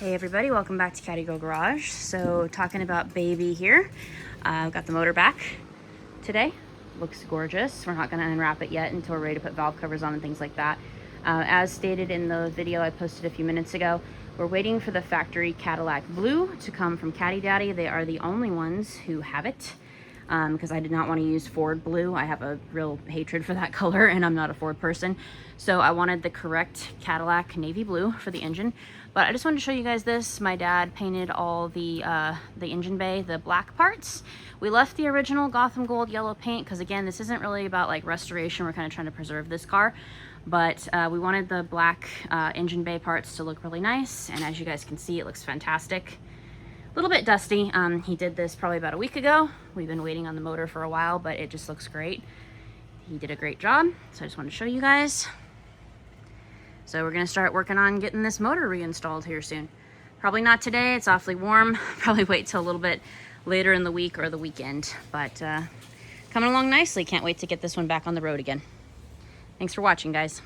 Hey everybody, welcome back to Caddy Girl Garage. So talking about baby here. I've got the motor back today. Looks gorgeous. We're not going to unwrap it yet until we're ready to put valve covers on and things like that. As stated in the video I posted a few minutes ago, we're waiting for the factory Cadillac Blue to come from Caddy Daddy. They are the only ones who have it. Because I did not want to use Ford blue. I have a real hatred for that color and I'm not a Ford person. So I wanted the correct Cadillac navy blue for the engine. But I just wanted to show you guys this. My dad painted all the engine bay, the black parts. We left the original Gotham Gold yellow paint because again, this isn't really about like restoration. We're kind of trying to preserve this car. But we wanted the black engine bay parts to look really nice. And as you guys can see, it looks fantastic. A little bit dusty. He did this probably about a week ago. We've been waiting on the motor for a while, but it just looks great. He did a great job, so I just wanted to show you guys. So we're gonna start working on getting this motor reinstalled here soon. Probably not today, it's awfully warm. Probably wait till a little bit later in the week or the weekend, but coming along nicely. Can't wait to get this one back on the road again. Thanks for watching, guys.